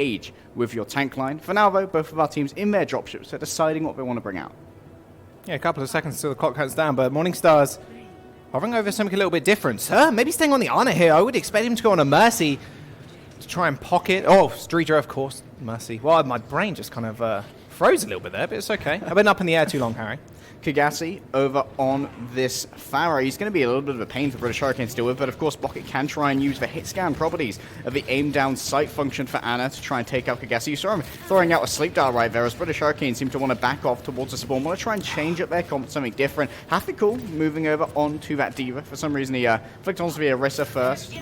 engage with your tank line. For now, though, both of our teams in their dropships are deciding what they want to bring out. Yeah, a couple of seconds till the clock counts down, but Morningstar's hovering over something a little bit different. Maybe staying on the Honor here. I would expect him to go on a Mercy to try and pocket. Oh, Streeter, of course. Mercy. Well, my brain just kind of froze a little bit there, but it's okay. I've been up in the air too long, Harry. Kagasi over on this Pharah. He's going to be a little bit of a pain for British Hurricane to deal with, but of course Bucket can try and use the hit scan properties of the aim down sight function for Ana to try and take out Kagasi. You saw him throwing out a sleep dart right there as British Hurricane seem to want to back off towards the spawn, want to try and change up their comp to something different. Cool moving over onto that D.Va. For some reason he flicked onto the Orisa first.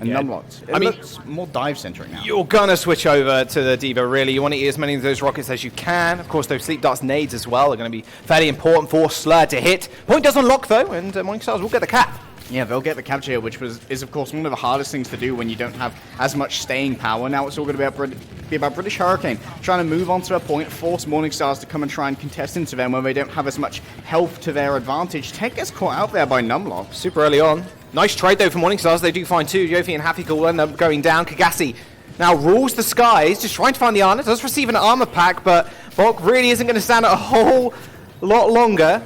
And Numlocked. It looks more dive-centric now. You're going to switch over to the D.Va, really. You want to eat as many of those rockets as you can. Of course, those sleep darts nades as well are going to be fairly important for Slur to hit. Point does unlock, though, and Morningstars will get the cap. Yeah, they'll get the capture here, which is, of course, one of the hardest things to do when you don't have as much staying power. Now it's all going to be about British Hurricane trying to move onto a point, force Morningstars to come and try and contest into them when they don't have as much health to their advantage. Tech gets caught out there by Numlock. Super early on. Nice trade, though, for Morningstars. They do find two. Yofi and Hafiko will end up going down. Kagasi now rules the skies, just trying to find the Ana. Does receive an armor pack, but Bok really isn't going to stand a whole lot longer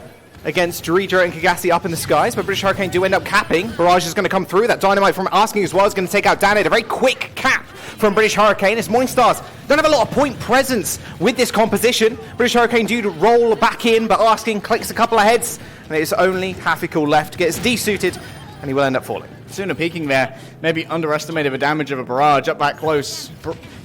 against Dorito and Kagasi up in the skies, but British Hurricane do end up capping. Barrage is going to come through. That Dynamite from Asking as well is going to take out Danid. A very quick cap from British Hurricane as Morningstars don't have a lot of point presence with this composition. British Hurricane do roll back in, but Asking clicks a couple of heads, and it's only Hafiko left. Gets desuited, and he will end up falling. Sooner peeking there, maybe underestimated the damage of a Barrage up that close.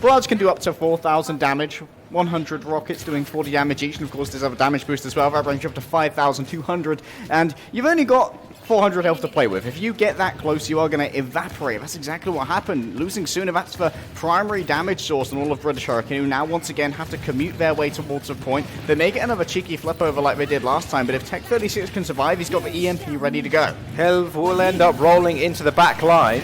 Barrage can do up to 4,000 damage. 100 rockets doing 40 damage each, and of course there's other damage boost as well. That brings you up to 5,200, and you've only got 400 health to play with. If you get that close, you are going to evaporate. That's exactly what happened. Losing Sooner, that's the primary damage source on all of British Hurricane, who now once again have to commute their way towards a point. They may get another cheeky flip over like they did last time, but if Tech 36 can survive, he's got the EMP ready to go. Helv will end up rolling into the back line.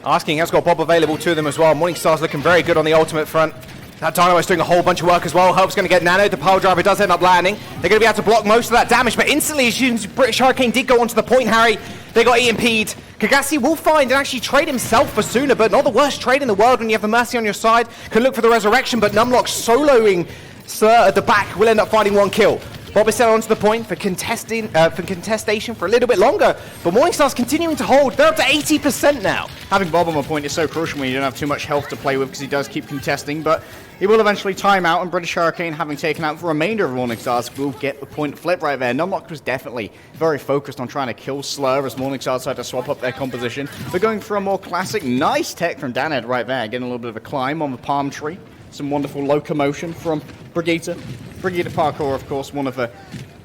Asking has got Bob available to them as well. Morningstar's looking very good on the ultimate front. That Dynamite's doing a whole bunch of work as well. Help's going to get nanoed. The pile driver does end up landing. They're going to be able to block most of that damage, but instantly, as soon as British Hurricane did go onto the point, Harry, they got EMP'd. Kagasi will find and actually trade himself for Sooner, but not the worst trade in the world when you have the Mercy on your side. Can look for the resurrection, but Numlock soloing Slur at the back will end up finding one kill. Bob is sent onto the point for contestation for a little bit longer, but Morningstar's continuing to hold. They're up to 80% now. Having Bob on the point is so crucial when you don't have too much health to play with, because he does keep contesting, but he will eventually time out, and British Hurricane, having taken out the remainder of Morningstars, will get the point flip right there. Numlock was definitely very focused on trying to kill Slur as Morningstars tried to swap up their composition. They're going for a more classic, nice tech from Daned right there, getting a little bit of a climb on the palm tree. Some wonderful locomotion from Brigitte. Brigitte parkour, of course, one of the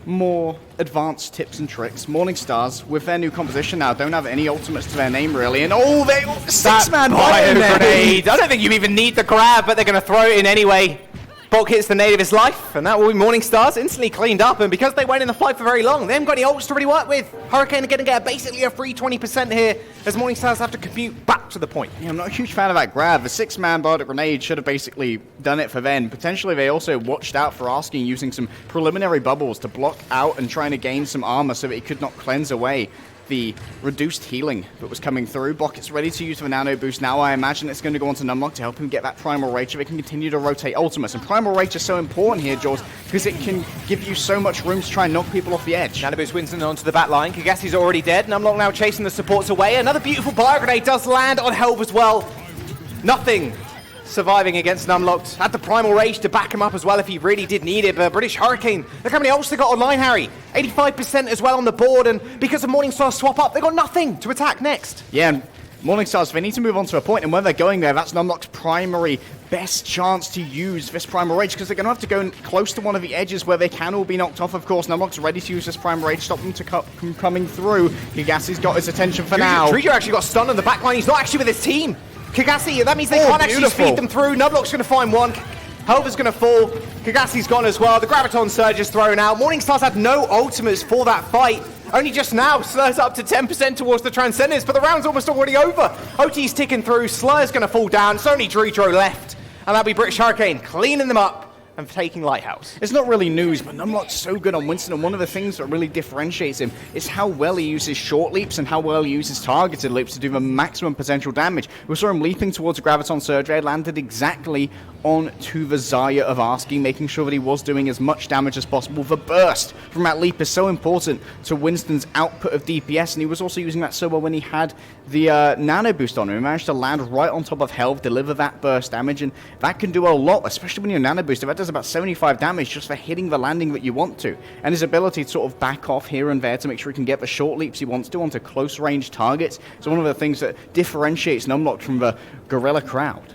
more advanced tips and tricks. Morningstars, with their new composition now, don't have any ultimates to their name, really. And oh, they six-man bio grenade. I don't think you even need the grab, but they're going to throw it in anyway. Bok hits the nade of his life, and that will be Morningstars instantly cleaned up. And because they went in the fight for very long, they haven't got any ults to really work with. Hurricane are going to get basically a free 20% here, as Morningstars have to commute back to the point. Yeah, I'm not a huge fan of that grab. The six-man bardic grenade should have basically done it for them. Potentially, they also watched out for Asking, using some preliminary bubbles to block out and trying to gain some armor so that he could not cleanse away the reduced healing that was coming through. Bucket's ready to use the nano boost now. I imagine it's going to go on to Numlock to help him get that Primal Rage so they can continue to rotate ultimates. And Primal Rage is so important here, Jaws, because it can give you so much room to try and knock people off the edge. Nano boost Winston onto the back line. Kagasi's already dead. Numlock now chasing the supports away. Another beautiful bio grenade does land on Helv as well. Nothing surviving against Numlocked. Had the Primal Rage to back him up as well if he really did need it, but British Hurricane, look how many ults they got online, Harry. 85% as well on the board, and because of Morningstar's swap up, they got nothing to attack next. Yeah, and Morningstars, they need to move on to a point, and when they're going there, that's Numlock's primary best chance to use this Primal Rage, because they're going to have to go close to one of the edges where they can all be knocked off, of course. Numlock's ready to use this Primal Rage, stop them from coming through. Kagasi's got his attention for now. Tridd actually got stunned on the back line. He's not actually with his team. Kagasi, that means they can't actually feed them through. Numlock's going to find one. Helver's going to fall. Kagasi's gone as well. The Graviton Surge is thrown out. Morningstars had no ultimates for that fight. Only just now, Slur's up to 10% towards the Transcenders, but the round's almost already over. OT's ticking through. Slur's going to fall down. It's only Dredro left. And that'll be British Hurricane cleaning them up and taking Lighthouse. It's not really news, but Numlock's so good on Winston, and one of the things that really differentiates him is how well he uses short leaps and how well he uses targeted leaps to do the maximum potential damage. We saw him leaping towards a Graviton Surge Ray, landed exactly onto the Zarya of Arsky, making sure that he was doing as much damage as possible. The burst from that leap is so important to Winston's output of DPS, and he was also using that so well when he had the nano boost on him. He managed to land right on top of Helve, deliver that burst damage, and that can do a lot, especially when you're nano booster. That does about 75 damage just for hitting the landing that you want to. And his ability to sort of back off here and there to make sure he can get the short leaps he wants to onto close range targets is one of the things that differentiates Numlock from the Gorilla crowd.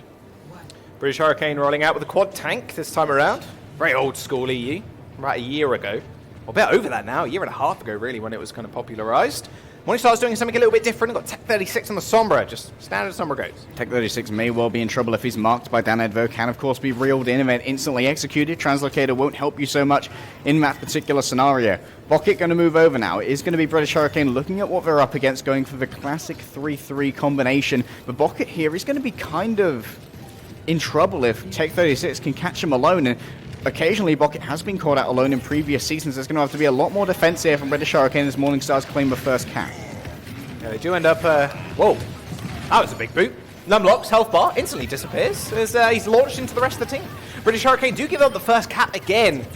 British Hurricane rolling out with a quad tank this time around. Very old school EU, about a year ago. Well, a bit over that now, a year and a half ago really, when it was kind of popularized. Morningstar's doing something a little bit different. Got Tech 36 on the Sombra, just standard Sombra goes. Tech 36 may well be in trouble if he's marked by Daned, though can of course be reeled in and then instantly executed. Translocator won't help you so much in that particular scenario. Bocket going to move over now. It is going to be British Hurricane looking at what they're up against, going for the classic 3-3 combination. But Bocket here is going to be kind of in trouble if Tech 36 can catch him alone, and occasionally Bocket has been caught out alone in previous seasons. There's going to have to be a lot more defense here from British Hurricane as Morningstars claim the first cap. Yeah, they do end up, whoa, that was a big boot. Numlock's health bar instantly disappears as he's launched into the rest of the team. British Hurricane do give up the first cap again,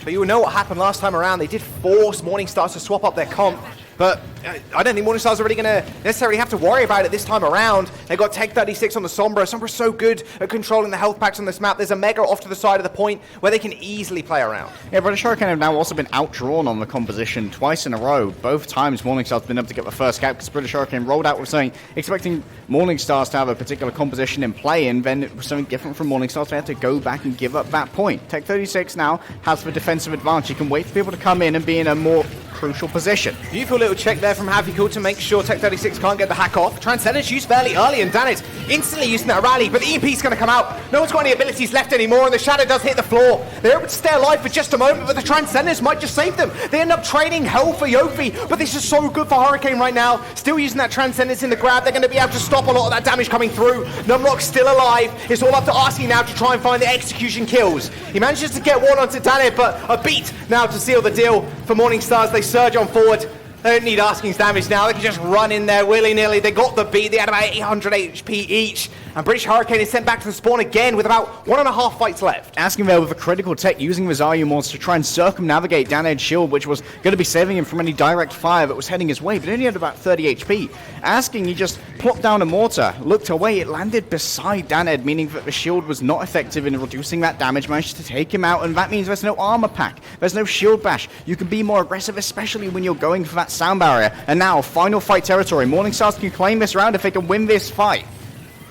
but you will know what happened last time around. They did force Morningstars to swap up their comp, but I don't think Morningstar's are really going to necessarily have to worry about it this time around. They've got Tech 36 on the Sombra. Sombra's so good at controlling the health packs on this map. There's a Mega off to the side of the point where they can easily play around. Yeah, British Hurricane have now also been outdrawn on the composition twice in a row. Both times Morningstar's been able to get the first cap because British Hurricane rolled out with something, expecting Morningstars to have a particular composition in play, and then it was something different from Morningstars. They had to go back and give up that point. Tech 36 now has the defensive advantage. He can wait for people to come in and be in a more crucial position. Beautiful little check there from Havicool to make sure Tech 36 can't get the hack off. Transcendence used fairly early, and Danit instantly using that rally, but the EMP's going to come out. No one's got any abilities left anymore, and the Shadow does hit the floor. They're able to stay alive for just a moment, but the Transcendence might just save them. They end up trading Hell for Yofi, but this is so good for Hurricane right now. Still using that Transcendence in the grab. They're going to be able to stop a lot of that damage coming through. Numlock's still alive. It's all up to Arsky now to try and find the execution kills. He manages to get one onto Danit, but a beat now to seal the deal for Morningstars. They surge on forward. They don't need Asking's damage now. They can just run in there willy-nilly. They got the beat. They had about 800 HP each. And British Hurricane is sent back to the spawn again with about 1.5 fights left. Asking there with a critical tech using the Zarya Mords to try and circumnavigate Daned's shield, which was going to be saving him from any direct fire that was heading his way, but only had about 30 HP. Asking, he just plopped down a mortar, looked away, it landed beside Daned, meaning that the shield was not effective in reducing that damage, managed to take him out, and that means there's no armor pack, there's no shield bash. You can be more aggressive, especially when you're going for that sound barrier. And now, final fight territory. Morningstars can claim this round if they can win this fight.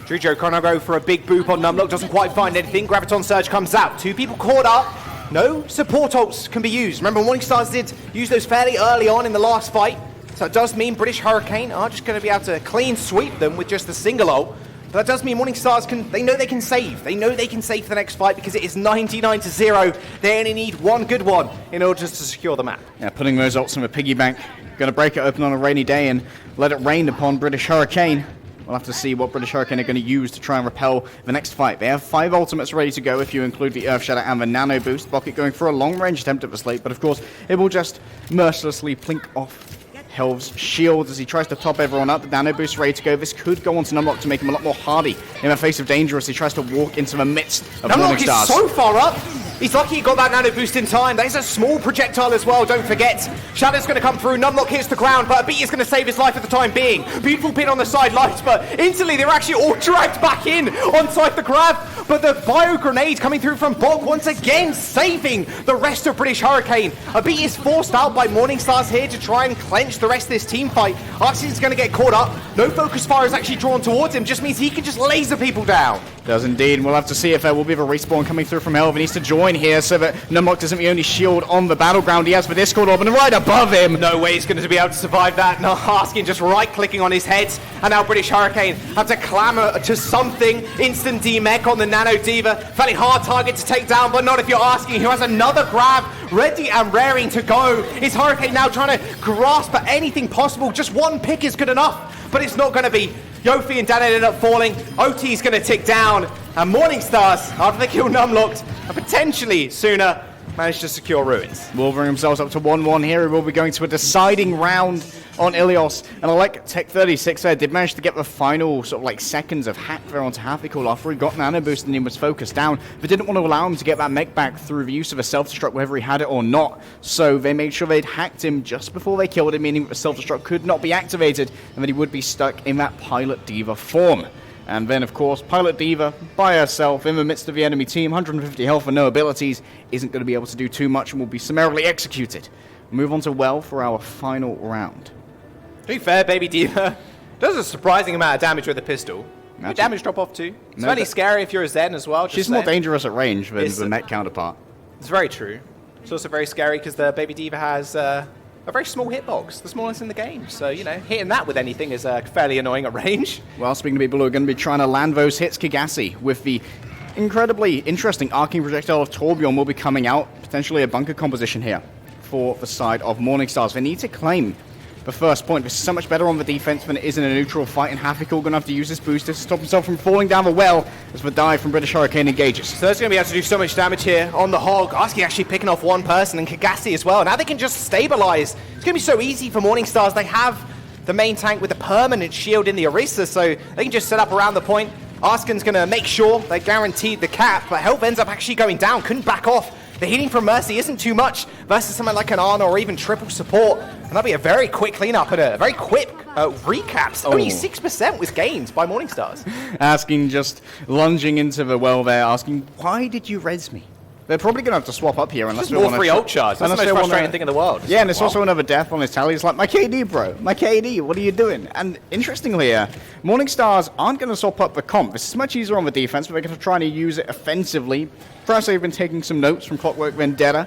Drujo gonna go for a big boop on Numlock, doesn't quite find anything. Graviton Surge comes out. 2 people caught up. No support ults can be used. Remember, Morningstars did use those fairly early on in the last fight. So it does mean British Hurricane are just going to be able to clean sweep them with just a single ult. But that does mean Morningstars they know they can save. They know they can save for the next fight because it is 99-0. They only need one good one in order just to secure the map. Yeah, putting those ults in a piggy bank. Going to break it open on a rainy day and let it rain upon British Hurricane. We'll have to see what British Hurricane are going to use to try and repel the next fight. They have 5 ultimates ready to go if you include the Earth Shadow and the Nano Boost. Bocket going for a long-range attempt at the slate, but of course it will just mercilessly plink off Helve's shield as he tries to top everyone up. The Nano Boost ready to go. This could go on to Numlock to make him a lot more hardy in the face of danger as he tries to walk into the midst of Numlock Morningstars. Is so far up. He's lucky he got that Nano Boost in time. That is a small projectile as well, don't forget. Shadow's going to come through. Numlock hits the ground, but a beat is going to save his life at the time being. Beautiful pin on the sidelines, but instantly they're actually all dragged back in onside the grab. But the bio grenade coming through from Bog once again, saving the rest of British Hurricane. A beat is forced out by Morningstars here to try and clench the rest of this team fight. Arceus going to get caught up. No focus fire is actually drawn towards him, just means he can just laser people down. Does indeed. We'll have to see if there will be a respawn coming through from Helve. He needs to join here so that Numlock isn't the only shield on the battleground. He has the Discord Orb, and right above him. No way he's going to be able to survive that. No, Asking just right-clicking on his head. And now British Hurricane have to clamor to something. Instant D-Mech on the Nano Diva. Fairly hard target to take down, but not if you're Asking, who has another grab ready and raring to go. Is Hurricane now trying to grasp at anything possible? Just one pick is good enough, but it's not going to be. Yofi and Dan ended up falling. OT's going to tick down. And Morningstars, after they kill Numlocked, and potentially sooner, managed to secure Ruins. Will bring themselves up to 1-1 here. We will be going to a deciding round on Ilios. And I like Tech 36 there did manage to get the final sort of like seconds of hack there onto Happy after he got nano boost and he was focused down, but didn't want to allow him to get that mech back through the use of a self-destruct whether he had it or not. So they made sure they'd hacked him just before they killed him, meaning that the self-destruct could not be activated and that he would be stuck in that Pilot Diva form. And then, of course, Pilot Diva, by herself, in the midst of the enemy team, 150 health and no abilities, isn't going to be able to do too much and will be summarily executed. Move on to Well for our final round. To be fair, Baby Diva does a surprising amount of damage with a pistol. Your damage drop off too. It's fairly scary if you're a Zen as well. She's more dangerous at range than the mech counterpart. It's very true. It's also very scary because the Baby Diva has a very small hitbox, the smallest in the game. So, you know, hitting that with anything is fairly annoying at range. Well, speaking of people who are going to be trying to land those hits, Kigasi with the incredibly interesting arcing projectile of Torbjorn will be coming out. Potentially a bunker composition here for the side of Morningstars. They need to claim the first point. This is so much better on the defense than it is in a neutral fight, and Hafikul going to have to use this booster to stop himself from falling down the well as the dive from British Hurricane engages. So that's going to be able to do so much damage here on the Hog. Aski actually picking off one person and Kagasi as well. Now they can just stabilize. It's going to be so easy for Morningstars. They have the main tank with a permanent shield in the Orisa, so they can just set up around the point. Arskin's going to make sure they guaranteed the cap, but Health ends up actually going down. Couldn't back off. The healing from Mercy isn't too much versus someone like an Arna or even triple support. And that'll be a very quick cleanup and a very quick recaps. Only 6% was gained by Morningstars. Asking, just lunging into the well there, asking, why did you res me? They're probably going to have to swap up here unless they want to... more free ult charge. That's the most frustrating thing in the world. Yeah, and it's also another death on his tally. It's like, my KD, bro. My KD, what are you doing? And interestingly here, Morningstars aren't going to swap up the comp. This is much easier on the defense, but they're going to try to use it offensively. Perhaps they've been taking some notes from Clockwork Vendetta.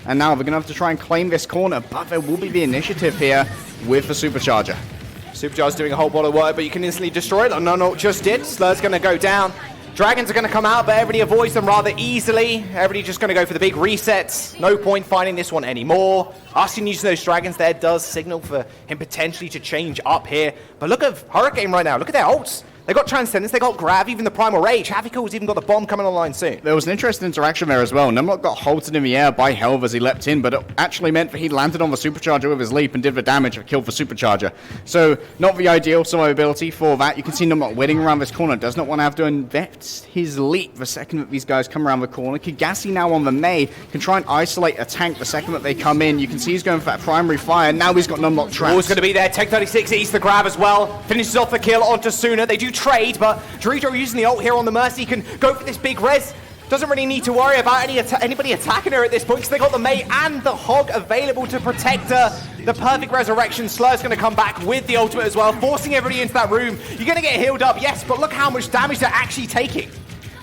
And now they're going to have to try and claim this corner, but there will be the initiative here with the Supercharger. Supercharger's doing a whole lot of work, but you can instantly destroy it. Like no, just did. Slur's going to go down. Dragons are going to come out, but everybody avoids them rather easily. Everybody just going to go for the big resets. No point finding this one anymore. Asking using those dragons there does signal for him potentially to change up here. But look at Hurricane right now. Look at their ults. They got Transcendence, they got Grav, even the Primal Rage. Havikul's even got the bomb coming online soon. There was an interesting interaction there as well. Numlock got halted in the air by Helv as he leapt in, but it actually meant that he landed on the Supercharger with his leap and did the damage that killed the Supercharger. So, not the ideal survivability for that. You can see Numlock waiting around this corner, does not want to have to invest his leap the second that these guys come around the corner. Kigasi now on the May can try and isolate a tank the second that they come in. You can see he's going for that primary fire. Now he's got Numlock trapped. Wall's going to be there. Tech 36 eats the grab as well. Finishes off the kill onto Suna. They do trade, but Dorito using the ult here on the Mercy can go for this big res. Doesn't really need to worry about anybody attacking her at this point because they got the May and the Hog available to protect her. The perfect resurrection. Slur's going to come back with the ultimate as well, forcing everybody into that room. You're going to get healed up, yes, but look how much damage they're actually taking.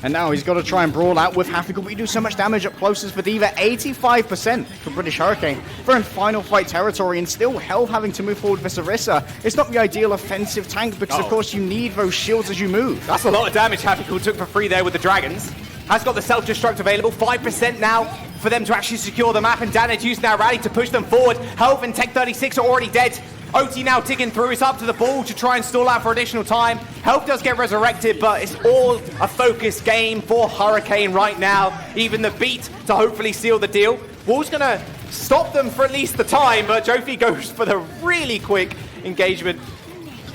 And now he's got to try and brawl out with Hafikul, but you do so much damage up closest for Diva. 85% for British Hurricane. They're in final fight territory and still Hell having to move forward with Orisa. It's not the ideal offensive tank because, of course, you need those shields as you move. That's a lot of damage Hafikul took for free there with the Dragons. Has got the self-destruct available. 5% now for them to actually secure the map, and Danid using that rally to push them forward. Health and Tech 36 are already dead. OT now ticking through. It's up to the ball to try and stall out for additional time. Health does get resurrected, but it's all a focus game for Hurricane right now. Even the beat to hopefully seal the deal. Wall's going to stop them for at least the time, but Jofi goes for the really quick engagement.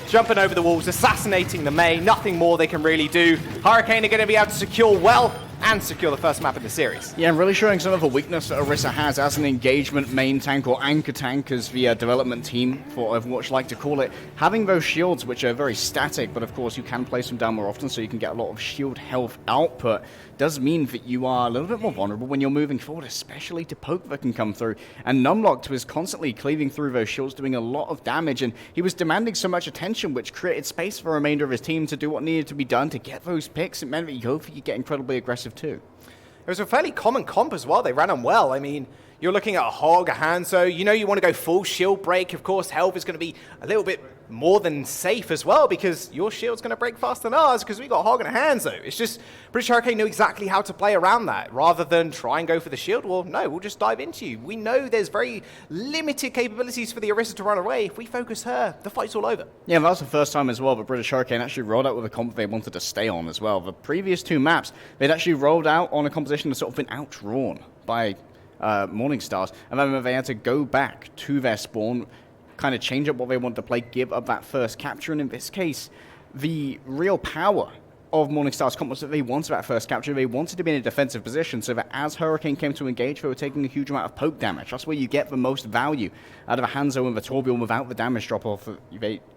Jumping over the walls, assassinating the May. Nothing more they can really do. Hurricane are going to be able to secure well and secure the first map in the series. Yeah, and really showing some of the weakness that Orisa has as an engagement main tank, or anchor tank as the development team for Overwatch like to call it. Having those shields, which are very static, but of course you can place them down more often so you can get a lot of shield health output, does mean that you are a little bit more vulnerable when you're moving forward, especially to poke that can come through. And Numlocked was constantly cleaving through those shields, doing a lot of damage, and he was demanding so much attention, which created space for the remainder of his team to do what needed to be done to get those picks. It meant that Yofi could get incredibly aggressive too. It was a fairly common comp as well. They ran them well. I mean, you're looking at a Hog, a Hanzo. You know you want to go full shield break. Of course, Health is going to be a little bit more than safe as well, because your shield's going to break faster than ours because we got hog in our hands, though. It's just British Hurricane know exactly how to play around that. Rather than try and go for the shield, well, no, we'll just dive into you. We know there's very limited capabilities for the Orisa to run away. If we focus her, the fight's all over. Yeah, that was the first time as well that British Hurricane actually rolled out with a comp they wanted to stay on as well. The previous 2 maps, they'd actually rolled out on a composition that's sort of been outdrawn by Morningstars, and then they had to go back to their spawn, kind of change up what they want to play, give up that first capture, and in this case, the real power of Morningstar's comp was that they wanted that first capture. They wanted to be in a defensive position so that as Hurricane came to engage, they were taking a huge amount of poke damage. That's where you get the most value out of a Hanzo and the Torbjorn without the damage drop-off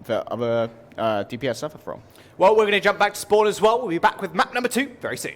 that other DPS suffer from. Well, we're going to jump back to spawn as well. We'll be back with map number 2 very soon.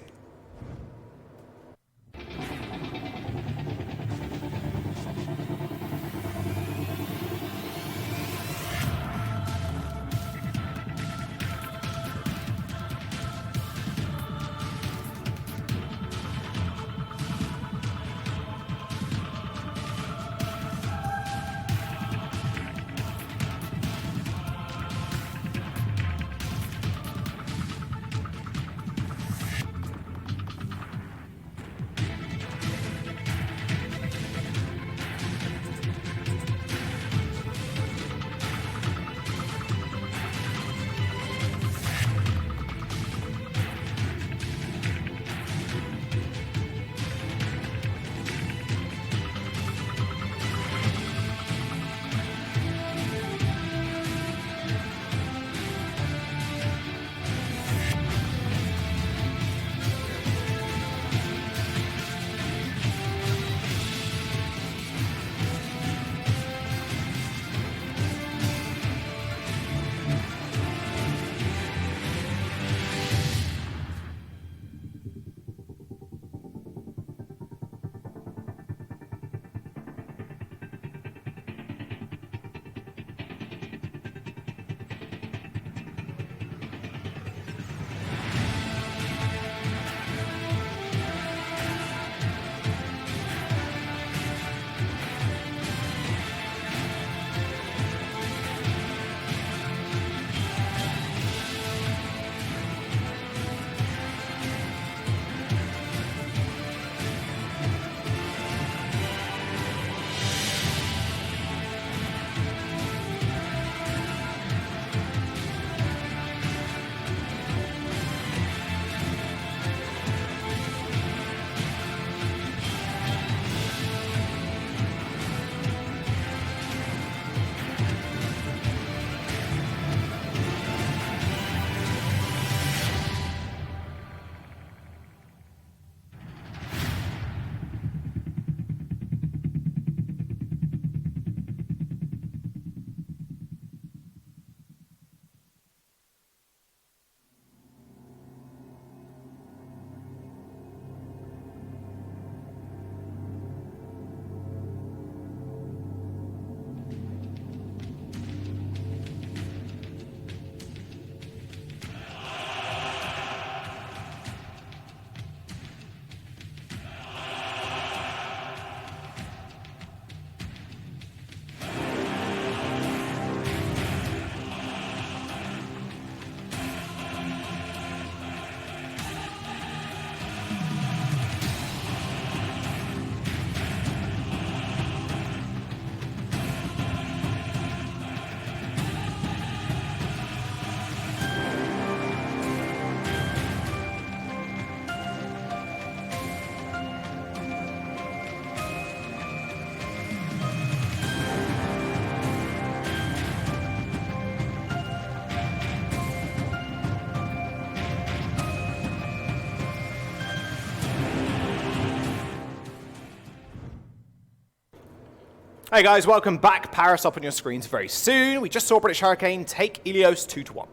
Hey guys, welcome back. Paris up on your screens very soon. We just saw British Hurricane take Ilios 2-1.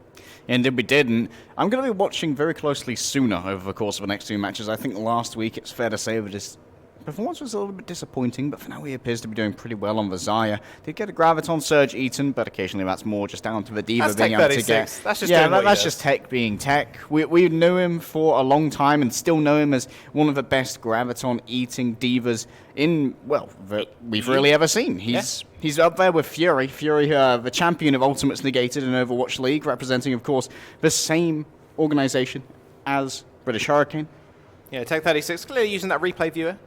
Indeed we did, and I'm going to be watching very closely Sooner over the course of the next 2 matches. I think last week it's fair to say that Performance was a little bit disappointing, but for now he appears to be doing pretty well on the Zarya. Did get a Graviton Surge eaten, but occasionally that's more just down to the D.Va being able to get... That's just that's just Tech being Tech. We knew him for a long time and still know him as one of the best Graviton-eating D.Vas that we've really ever seen. He's up there with Fury. Fury, the champion of Ultimates Negated in Overwatch League, representing, of course, the same organization as British Hurricane. Yeah, Tech36, clearly using that replay viewer.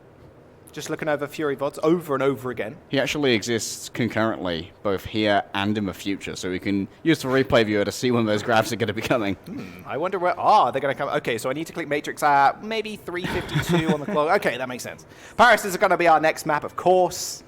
Just looking over Fury VODs over and over again. He actually exists concurrently, both here and in the future, so we can use the replay viewer to see when those grabs are going to be coming. I wonder where... they're going to come... Okay, so I need to click Matrix at maybe 3:52 on the clock. Okay, that makes sense. Paris is going to be our next map, of course.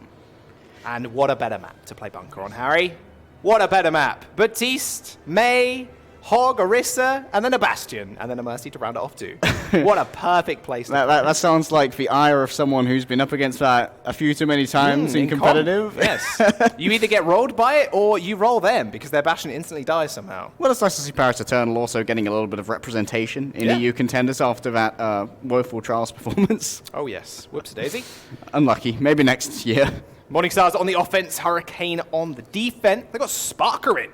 And what a better map to play Bunker on, Harry. What a better map. Baptiste, May... Hog, Orisa, and then a Bastion, and then a Mercy to round it off too. What a perfect place. That sounds like the ire of someone who's been up against that a few too many times in competitive. Yes. You either get rolled by it, or you roll them, because their Bastion instantly dies somehow. Well, it's nice to see Paris Eternal also getting a little bit of representation in EU Contenders after that woeful Trials performance. Oh yes. Whoops-a-daisy. Unlucky. Maybe next year. Morningstars on the offense, Hurricane on the defense. They got Sparker in.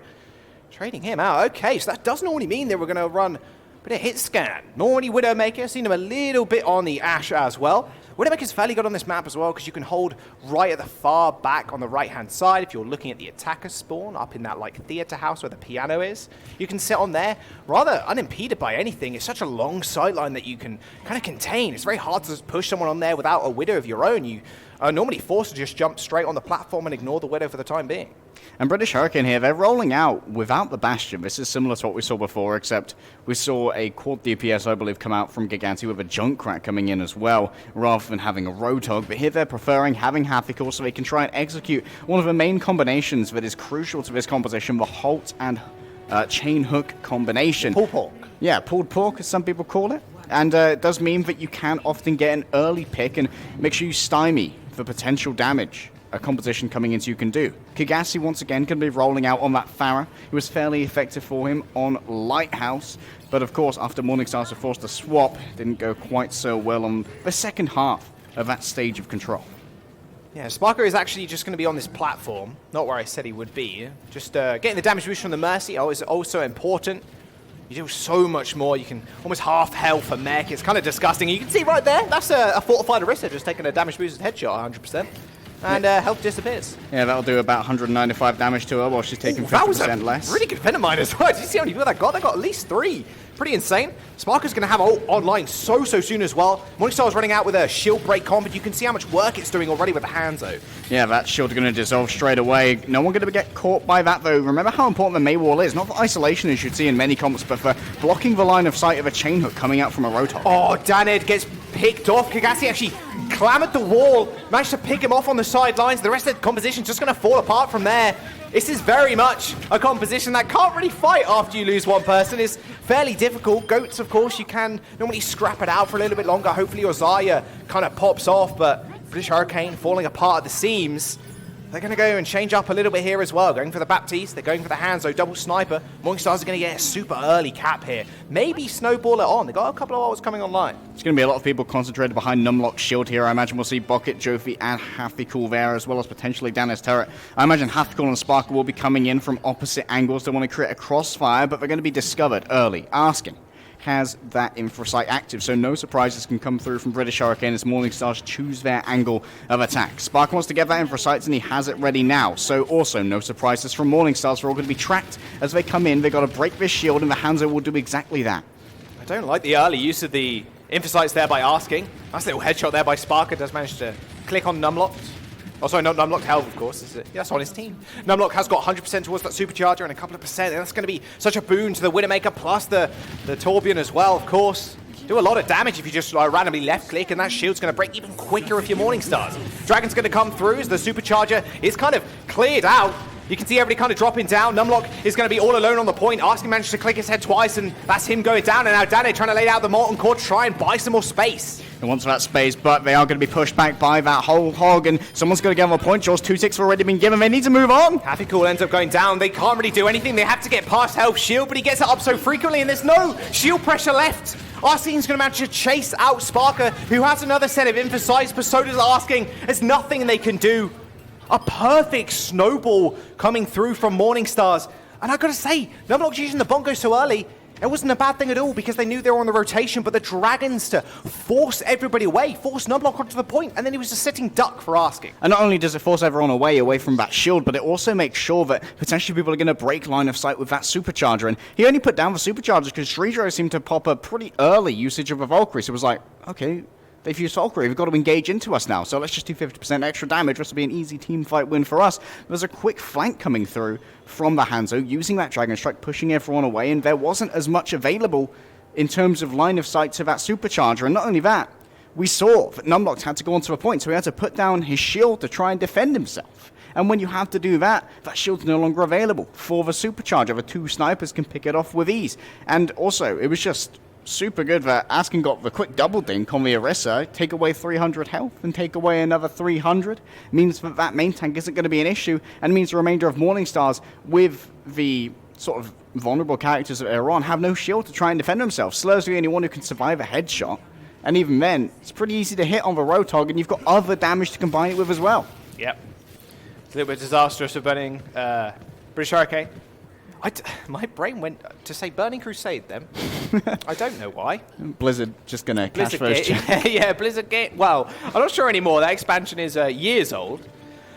Trading him out. Okay, so that does normally mean they were going to run a bit of hit scan. Normally Widowmaker, seen him a little bit on the Ashe as well. Widowmaker's fairly good on this map as well because you can hold right at the far back on the right-hand side if you're looking at the attacker spawn up in that like theater house where the piano is. You can sit on there rather unimpeded by anything. It's such a long sideline that you can kind of contain. It's very hard to push someone on there without a Widow of your own. You are normally forced to just jump straight on the platform and ignore the Widow for the time being. And British Hurricane here, they're rolling out without the Bastion. This is similar to what we saw before, except we saw a quad DPS, I believe, come out from Giganti with a Junkrat coming in as well, rather than having a Roadhog. But here they're preferring having Havoc so they can try and execute one of the main combinations that is crucial to this composition, the Halt and Chain Hook combination. Pulled pork. Yeah, pulled pork, as some people call it. And it does mean that you can often get an early pick and make sure you stymie the potential damage a composition coming into you can do. Kigasi once again can be rolling out on that Pharah. It was fairly effective for him on Lighthouse, but of course after Morningstars were forced to swap, it didn't go quite so well on the second half of that stage of control. Yeah, Sparker is actually just going to be on this platform, not where I said he would be. Just getting the damage boost from the Mercy is also important. You do so much more. You can almost half health for mech. It's kind of disgusting. You can see right there, that's a fortified Orisa just taking a damage boosted headshot 100%. And health disappears. Yeah, that'll do about 195 damage to her while she's taking 50% less. Really good Venomine as well. Did you see how many people that got? They got at least 3. Pretty insane. Sparker's going to have online so soon as well. Morningstar's running out with a shield break comp, but you can see how much work it's doing already with the Hanzo. Yeah, that shield's going to dissolve straight away. No one going to get caught by that, though. Remember how important the May Wall is. Not for isolation, as you'd see in many comps, but for blocking the line of sight of a chain hook coming out from a Roadhog. Oh, Danid gets picked off. Kigasi actually clambered the wall, managed to pick him off on the sidelines. The rest of the composition's just going to fall apart from there. This is very much a composition that can't really fight after you lose one person. It's fairly difficult. Goats, of course, you can normally scrap it out for a little bit longer. Hopefully your Zarya kind of pops off, but British Hurricane falling apart at the seams. They're going to go and change up a little bit here as well. Going for the Baptiste, they're going for the Hanzo, double sniper. Morningstars are going to get a super early cap here. Maybe snowball it on. They got a couple of hours coming online. There's going to be a lot of people concentrated behind Numlock's shield here. I imagine we'll see Bucket, Jofi, and Hathcool there, as well as potentially Dan's turret. I imagine Hathcool and Sparkle will be coming in from opposite angles. They want to create a crossfire, but they're going to be discovered early. Asking has that infrasight active, so no surprises can come through from British Hurricane as Morningstars choose their angle of attack. Spark wants to get that infrasight, and he has it ready now, so also no surprises from Morningstars. They're all going to be tracked as they come in. They've got to break this shield, and the Hanzo will do exactly that. I don't like the early use of the infrasights there by Asking. Nice little headshot there by Sparker, does manage to click on Numlock. Oh, sorry, not Numlock, Health, of course. That's on his team. Numlock has got 100% towards that supercharger and a couple of percent, and that's going to be such a boon to the Widowmaker, plus the Torbjorn as well, of course. Do a lot of damage if you just randomly left-click, and that shield's going to break even quicker if you're Morningstars. Dragon's going to come through as the supercharger is kind of cleared out. You can see everybody kind of dropping down. Numlock is going to be all alone on the point. Asking managed to click his head twice, and that's him going down. And now Danny trying to lay out the Molten Core to try and buy some more space. He wants that space, but they are going to be pushed back by that whole hog, and someone's going to give him a point. Jaws 2-6 have already been given. They need to move on. Happy Cool ends up going down. They can't really do anything. They have to get past Health Shield, but he gets it up so frequently, and there's no shield pressure left. Arsene's going to manage to chase out Sparker, who has another set of emphasized, but so does Asking. There's nothing they can do. A perfect snowball coming through from Morningstars. And I've got to say, Numlock's using the bongo so early, it wasn't a bad thing at all because they knew they were on the rotation, but the Dragons to force everybody away, force Numlock onto the point, and then he was just sitting duck for Asking. And not only does it force everyone away from that shield, but it also makes sure that potentially people are going to break line of sight with that supercharger. And he only put down the supercharger because Shreedro seemed to pop a pretty early usage of a Valkyrie, so it was like, okay, they've used Valkyrie, we've got to engage into us now, so let's just do 50% extra damage. This will be an easy team fight win for us. There's a quick flank coming through from the Hanzo, using that Dragon Strike, pushing everyone away, and there wasn't as much available in terms of line of sight to that supercharger. And not only that, we saw that Numlock had to go onto a point, so he had to put down his shield to try and defend himself. And when you have to do that, that shield's no longer available for the supercharger. The two snipers can pick it off with ease. And also, it was just super good that Asking got the quick double dink on the Orisa, take away 300 health and take away another 300. Means that that main tank isn't going to be an issue, and means the remainder of Morningstars with the sort of vulnerable characters that they're on have no shield to try and defend themselves. Slur's the only one who can survive a headshot, and even then, it's pretty easy to hit on the Roadhog, and you've got other damage to combine it with as well. Yep. It's a little bit disastrous for burning British Hurricane. My brain went to say Burning Crusade then. I don't know why. Blizzard just going to cash those. Yeah, Blizzard Gate. Well, I'm not sure anymore. That expansion is years old.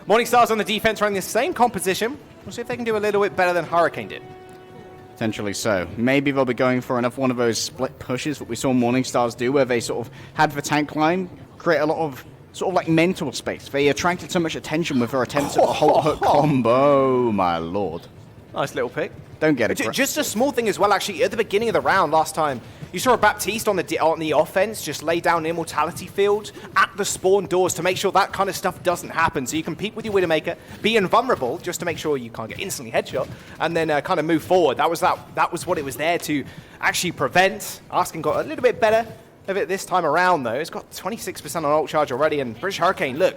Morningstars on the defense running the same composition. We'll see if they can do a little bit better than Hurricane did. Potentially so. Maybe they'll be going for another one of those split pushes that we saw Morningstars do, where they sort of had the tank line create a lot of sort of like mental space. They attracted so much attention with their attempts at the Halt Hook combo. My lord. Nice little pick. Don't get it. Just a small thing as well, actually. At the beginning of the round last time, you saw a Baptiste on the offense just lay down an Immortality field at the spawn doors to make sure that kind of stuff doesn't happen. So you can peek with your Widowmaker, be invulnerable just to make sure you can't get instantly headshot, and then kind of move forward. That was what it was there to actually prevent. Asking got a little bit better of it this time around, though. It's got 26% on ult charge already, and British Hurricane, look,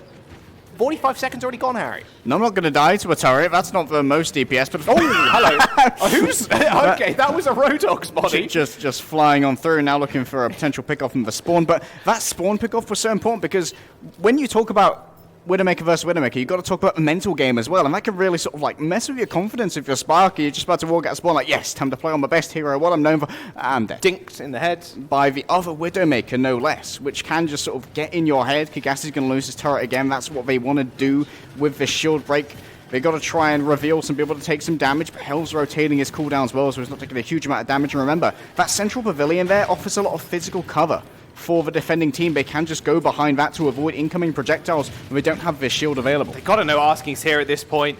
45 seconds already gone, Harry. No, I'm not going to die to a turret. That's not the most DPS, but... Oh, hello. Who's... Okay, that was a Roadhog's body. Just flying on through, now looking for a potential pickoff from the spawn. But that spawn pickoff was so important because when you talk about Widowmaker versus Widowmaker, you've got to talk about the mental game as well, and that can really sort of like mess with your confidence if you're Sparky. You're just about to walk out of spawn like, yes, time to play on my best hero, what I'm known for. I'm dead. Dinked in the head. By the other Widowmaker, no less, which can just sort of get in your head. Kigasi's going to lose his turret again. That's what they want to do with this shield break. They've got to try and reveal some people to take some damage, but Hell's rotating his cooldown as well, so he's not taking a huge amount of damage. And remember, that central pavilion there offers a lot of physical cover for the defending team. They can just go behind that to avoid incoming projectiles, and they don't have this shield available. They've got to know Asking's here at this point.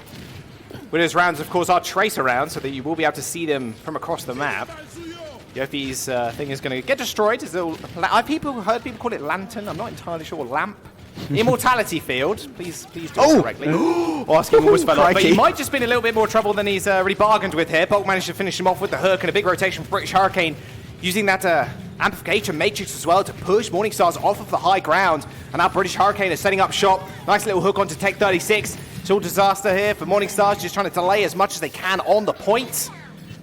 Widow's rounds, of course, are tracer rounds, so that you will be able to see them from across the map. Yofi's thing is going to get destroyed. I've heard people call it lantern. I'm not entirely sure. Lamp. Immortality field. Please do it correctly. Asking almost fell off, but he might just been a little bit more trouble than he's really bargained with here. Polk managed to finish him off with the hook and a big rotation for British Hurricane, using that amplification matrix as well to push Morningstars off of the high ground. And now British Hurricane is setting up shop. Nice little hook onto Tech 36. It's all disaster here for Morningstars, just trying to delay as much as they can on the points.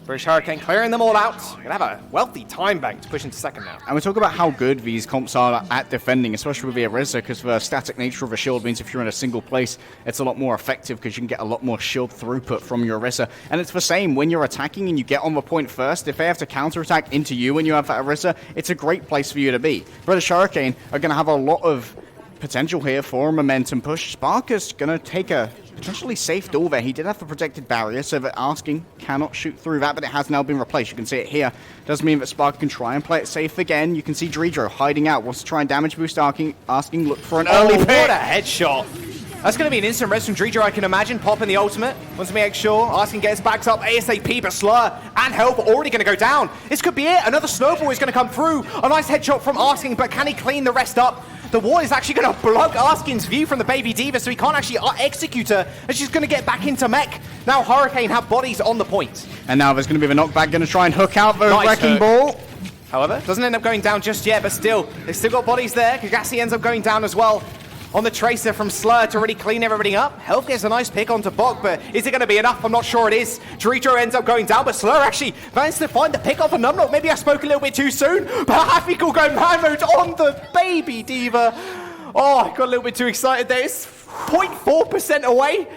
British Hurricane clearing them all out. We're going to have a wealthy time bank to push into second now. And we talk about how good these comps are at defending, especially with the Orisa, because the static nature of a shield means if you're in a single place, it's a lot more effective because you can get a lot more shield throughput from your Orisa. And it's the same when you're attacking and you get on the point first. If they have to counterattack into you when you have that Orisa, it's a great place for you to be. British Hurricane are going to have a lot of potential here for a momentum push. Sparker's going to take a potentially safe door there. He did have the protected barrier, so that Asking cannot shoot through that, but it has now been replaced. You can see it here. Does mean that Sparker can try and play it safe again. You can see Dredro hiding out, wants to try and damage boost Asking, look for an early pick. What a headshot. That's going to be an instant res from Drejo, I can imagine. Popping the ultimate. Wants to make sure. Asking gets backed up ASAP, but Slur and Help are already going to go down. This could be it. Another snowball is going to come through. A nice headshot from Asking, but can he clean the rest up? The wall is actually going to block Asking's view from the Baby D.Va, so he can't actually execute her, and she's going to get back into mech. Now Hurricane have bodies on the point. And now there's going to be the knockback, going to try and hook out the Nice Wrecking hook. Ball. However, doesn't end up going down just yet, but still, they've still got bodies there. Kagasi ends up going down as well on the Tracer from Slur to really clean everybody up. Health gets a nice pick onto Bog, but is it going to be enough? I'm not sure it is. Dorito ends up going down, but Slur actually managed to find the pick off a Numlock. Maybe I spoke a little bit too soon, but Happy will go man mode on the Baby D.Va. Oh, I got a little bit too excited there. It's 0.4% away.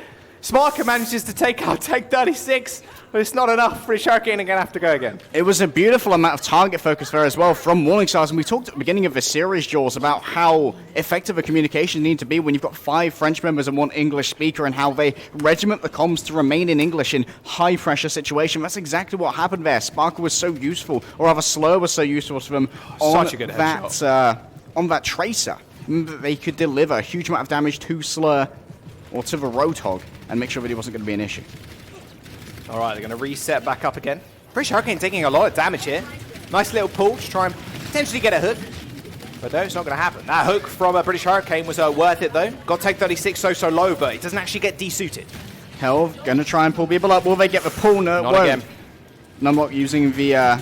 Sparker manages to take out Tech 36, but it's not enough. British Hurricane are going to have to go again. It was a beautiful amount of target focus there as well from Morningstars, and we talked at the beginning of the series, Jules, about how effective a communication need to be when you've got 5 French members and 1 English speaker, and how they regiment the comms to remain in English in high-pressure situation. That's exactly what happened there. Sparker was so useful, or rather Slur was so useful to them on Such a good on that Tracer. They could deliver a huge amount of damage to Slur or to the Roadhog and make sure that he wasn't going to be an issue. All right, they're going to reset back up again. British Hurricane taking a lot of damage here. Nice little pull to try and potentially get a hook. But no, it's not going to happen. That hook from British Hurricane was worth it, though. Got Take 36 so low, but it doesn't actually get desuited. Hell, going to try and pull people up. Will they get the pull? No, Not again. Numlock using the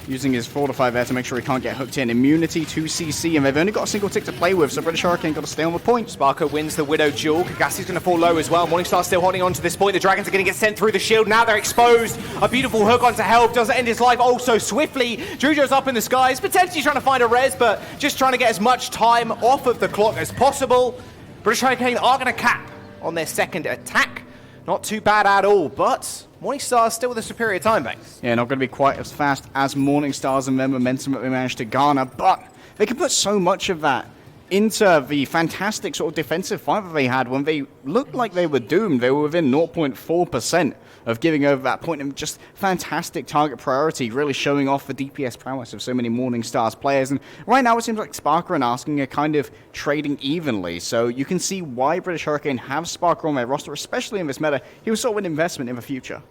using his fortify there to make sure he can't get hooked in. Immunity to CC, and they've only got a single tick to play with, so British Hurricane got to stay on the point. Sparker wins the Widow duel. Kagasi's going to fall low as well. Morningstar still holding on to this point. The Dragons are going to get sent through the shield. Now they're exposed. A beautiful hook onto Help. Does end his life also swiftly. Jujo's up in the skies, potentially trying to find a res, but just trying to get as much time off of the clock as possible. British Hurricane are going to cap on their second attack. Not too bad at all, but Morningstar still with a superior time banks. Yeah, not going to be quite as fast as Morningstars and their momentum that they managed to garner, but they can put so much of that into the fantastic sort of defensive fight that they had when they looked like they were doomed. They were within 0.4% of giving over that point, and just fantastic target priority, really showing off the DPS prowess of so many Morningstars players. And right now it seems like Sparker and Asking are kind of trading evenly, so you can see why British Hurricane have Sparker on their roster, especially in this meta. He was sort of an investment in the future.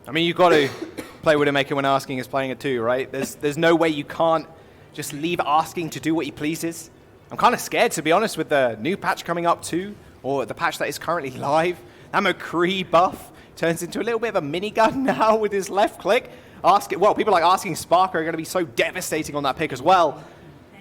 I mean, you've got to play Widowmaker when Asking is playing it too, right? There's no way you can't just leave Asking to do what he pleases. I'm kind of scared, to be honest, with the new patch coming up too, or the patch that is currently live. That McCree buff turns into a little bit of a minigun now with his left click. People like Asking Sparker are going to be so devastating on that pick as well.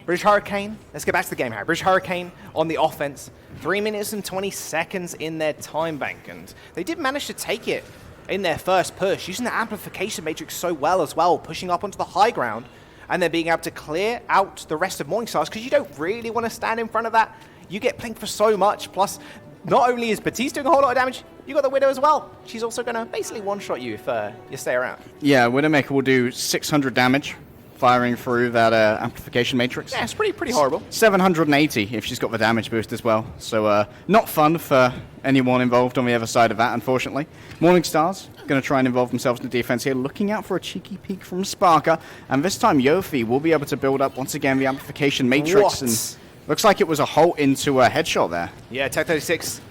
British Hurricane, let's get back to the game, Harry. British Hurricane on the offense. 3 minutes and 20 seconds in their time bank, and they did manage to take it in their first push, using the amplification matrix so well as well, pushing up onto the high ground, and then being able to clear out the rest of Morningstars, because you don't really want to stand in front of that. You get plinked for so much, plus not only is Batiste doing a whole lot of damage, you got the Widow as well. She's also going to basically one-shot you if you stay around. Yeah, Widowmaker will do 600 damage firing through that amplification matrix. Yeah, it's pretty horrible. 780 if she's got the damage boost as well. So not fun for anyone involved on the other side of that, unfortunately. Morningstars going to try and involve themselves in the defense here, looking out for a cheeky peek from Sparker. And this time Yofi will be able to build up once again the amplification matrix. What? And looks like it was a halt into a headshot there. Yeah, Tech 36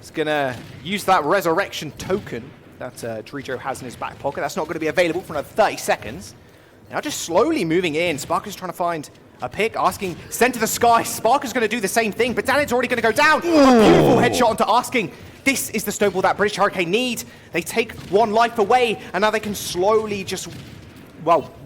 is going to use that resurrection token that Drijo has in his back pocket. That's not going to be available for another 30 seconds. Now just slowly moving in. Sparker's trying to find a pick, Asking, send to the sky. Sparker's going to do the same thing, but Danid's already going to go down. A beautiful headshot onto Asking. This is the snowball that British Hurricane need. They take one life away, and now they can slowly just,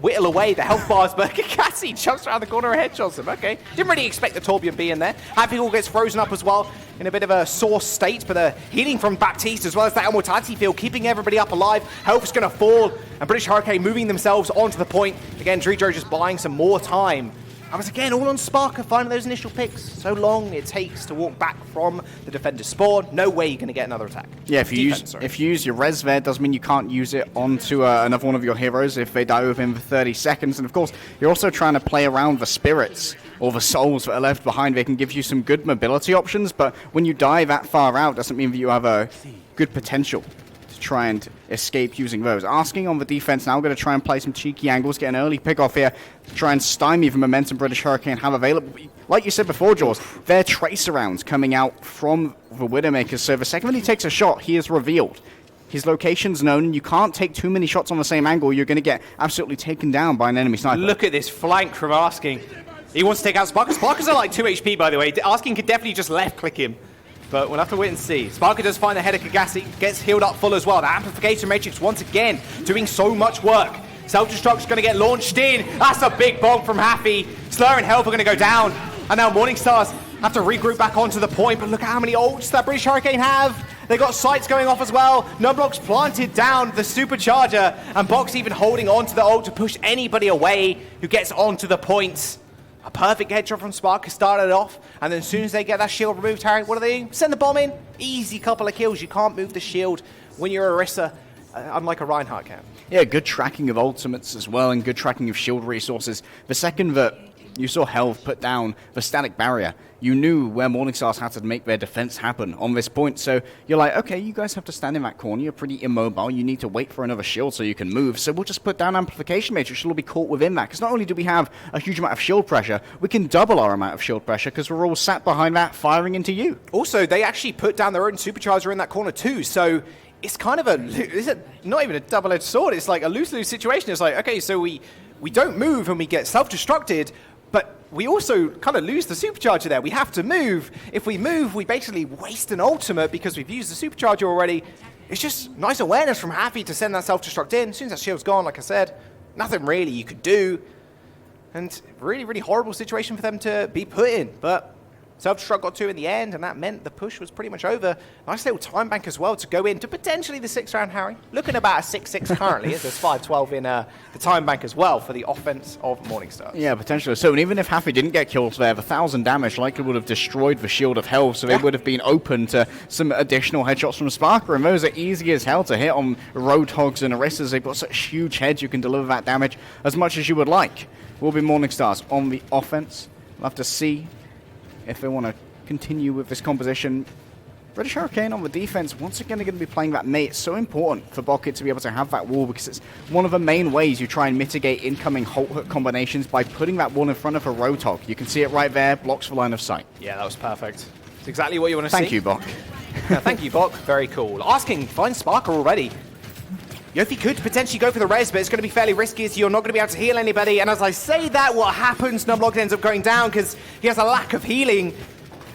whittle away the health bars, but Cassie jumps around the corner and headshots him. Okay, didn't really expect the Torbjorn B in there. Happy gets frozen up as well in a bit of a sore state, but a healing from Baptiste as well as that immortality field, keeping everybody up alive. Health's going to fall, and British Hurricane moving themselves onto the point. Again, Drijo just buying some more time. I was again all on Sparker finding those initial picks. So long it takes to walk back from the defender's spawn. No way you're going to get another attack. Yeah, if you use your res there, doesn't mean you can't use it onto another one of your heroes if they die within 30 seconds. And of course, you're also trying to play around the spirits or the souls that are left behind. They can give you some good mobility options, but when you die that far out, doesn't mean that you have a good potential to try and escape using those. Asking on the defense now, going to try and play some cheeky angles, get an early pick off here, try and stymie the momentum British Hurricane have available. Like you said before, Jaws, they're tracer rounds coming out from the Widowmakers, so the second that he takes a shot, he is revealed. His location's known, and you can't take too many shots on the same angle. You're going to get absolutely taken down by an enemy sniper. Look at this flank from Asking. He wants to take out Sparker. Sparker's are like 2 HP, by the way. Asking could definitely just left-click him. But we'll have to wait and see. Sparker does find the head of Kagasi, gets healed up full as well. The Amplification Matrix, once again, doing so much work. Self-destruct's going to get launched in. That's a big bomb from Happy. Slur and Health are going to go down. And now Morningstars have to regroup back onto the point. But look at how many ults that British Hurricane have. They got sights going off as well. Numblock's planted down the supercharger. And Box even holding on to the ult to push anybody away who gets onto the points. A perfect headshot from Sparker started off, and then as soon as they get that shield removed, Harry, what do they do? Send the bomb in. Easy couple of kills. You can't move the shield when you're Orisa, unlike a Reinhardt can. Yeah, good tracking of ultimates as well, and good tracking of shield resources. The second that you saw Helve put down the static barrier, you knew where Morningstars had to make their defense happen on this point. So you're like, okay, you guys have to stand in that corner. You're pretty immobile. You need to wait for another shield so you can move. So we'll just put down Amplification Matrix. It'll be caught within that. Because not only do we have a huge amount of shield pressure, we can double our amount of shield pressure because we're all sat behind that firing into you. Also, they actually put down their own supercharger in that corner too. So it's kind of not even a double-edged sword. It's like a lose-lose situation. It's like, okay, so we don't move and we get self-destructed, but we also kind of lose the supercharger there. We have to move. If we move, we basically waste an ultimate because we've used the supercharger already. It's just nice awareness from Happy to send that self-destruct in. As soon as that shield's gone, like I said, nothing really you could do. And really, really horrible situation for them to be put in. But self-destruct got 2 in the end, and that meant the push was pretty much over. Nice little time bank as well to go into potentially the 6th round, Harry. Looking about a 6-6 currently, as there's 5-12 in the time bank as well for the offense of Morningstar. Yeah, potentially. So, and even if Happy didn't get kills there, the 1,000 damage likely would have destroyed the Shield of Hell, so they would have been open to some additional headshots from Sparker, and those are easy as hell to hit on Roadhogs and Orisas. They've got such huge heads, you can deliver that damage as much as you would like. Will be Morningstars on the offense. We'll have to see if they want to continue with this composition. British Hurricane on the defense, once again, are going to be playing that mate. It's so important for Bucket to be able to have that wall because it's one of the main ways you try and mitigate incoming Halt Hook combinations by putting that wall in front of a Roadhog. You can see it right there, blocks the line of sight. Yeah, that was perfect. It's exactly what you want to see. Thank you, Bok. Thank you, Bok. Very cool. Asking, find Sparker already. Yofi could potentially go for the res, but it's going to be fairly risky as you're not going to be able to heal anybody. And as I say that, what happens? Numblock ends up going down because he has a lack of healing.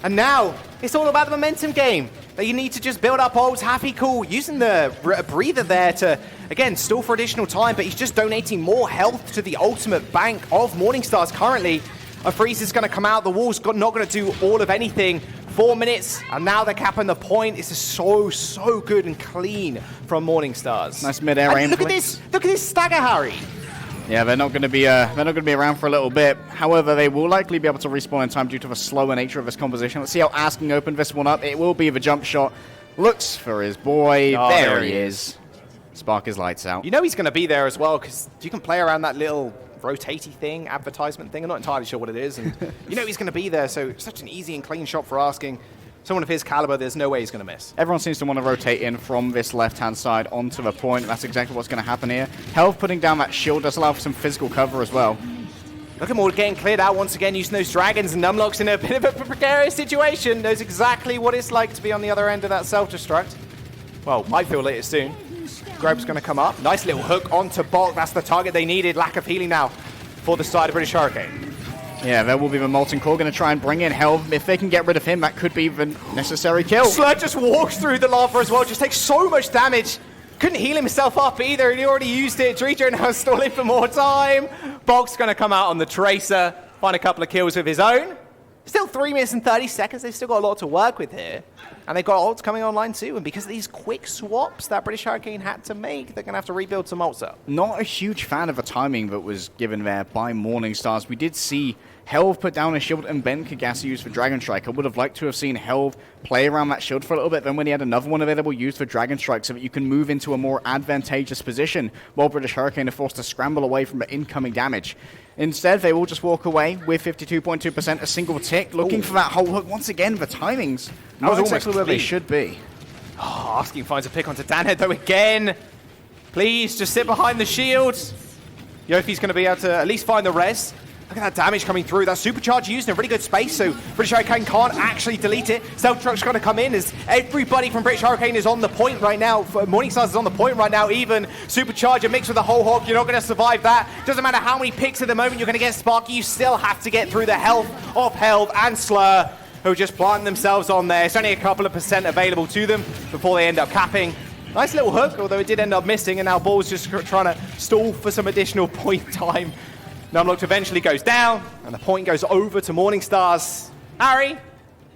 And now, it's all about the momentum game. That you need to just build up ults, Happy, cool. Using the breather there to, again, stall for additional time, but he's just donating more health to the ultimate bank of Morningstars currently. A freeze is going to come out. The wall's not going to do all of anything. 4 minutes, and now they're capping the point. This is so good and clean from Morningstars. Nice mid-air aim. Look at this stagger, Harry. Yeah, they're not going to be around for a little bit. However, they will likely be able to respawn in time due to the slower nature of this composition. Let's see how Asking opened this one up. It will be the jump shot. Looks for his boy. Oh, there he is. Spark his lights out. You know he's going to be there as well because you can play around that little rotatey thing, advertisement thing. I'm not entirely sure what it is. And you know he's going to be there, so such an easy and clean shot for Asking. Someone of his caliber, there's no way he's going to miss. Everyone seems to want to rotate in from this left-hand side onto the point. That's exactly what's going to happen here. Health putting down that shield does allow for some physical cover as well. Look at Maul getting cleared out once again, using those dragons, and Numlock's in a bit of a precarious situation. Knows exactly what it's like to be on the other end of that self-destruct. Well, might feel later soon. Grobe's going to come up. Nice little hook onto Bok. That's the target they needed. Lack of healing now for the side of British Hurricane. Yeah, there will be the Molten Core going to try and bring in Helve. If they can get rid of him, that could be the necessary kill. Slur just walks through the lava as well, just takes so much damage. Couldn't heal himself up either, and he already used it. Dredger now stalling for more time. Bog's going to come out on the Tracer, find a couple of kills of his own. Still 3 minutes and 30 seconds. They've still got a lot to work with here. And they've got ults coming online too. And because of these quick swaps that British Hurricane had to make, they're going to have to rebuild some ults up. Not a huge fan of the timing that was given there by Morningstars. We did see Helve put down a shield and Ben Kagasi used for Dragon Strike. I would have liked to have seen Helve play around that shield for a little bit. Then when he had another one available, used for Dragon Strike so that you can move into a more advantageous position while British Hurricane are forced to scramble away from the incoming damage. Instead, they will just walk away with 52.2%, a single tick, looking for that whole hook. Once again, the timings, not exactly where they should be. Oh, Asking finds a pick onto Danhead though again. Please, just sit behind the shields. Yofi's going to be able to at least find the res. Look at that damage coming through. That supercharge used in a really good space, so British Hurricane can't actually delete it. Stealth Truck's going to come in as everybody from British Hurricane is on the point right now. Morningstars is on the point right now. Even supercharger mixed with the whole hog, you're not going to survive that. Doesn't matter how many picks at the moment you're going to get Sparky, you still have to get through the health of Held and Slur, who just plant themselves on there. It's only a couple of % available to them before they end up capping. Nice little hook, although it did end up missing, and now Ball's just trying to stall for some additional point time. Numlocked eventually goes down, and the point goes over to Morningstars. Harry,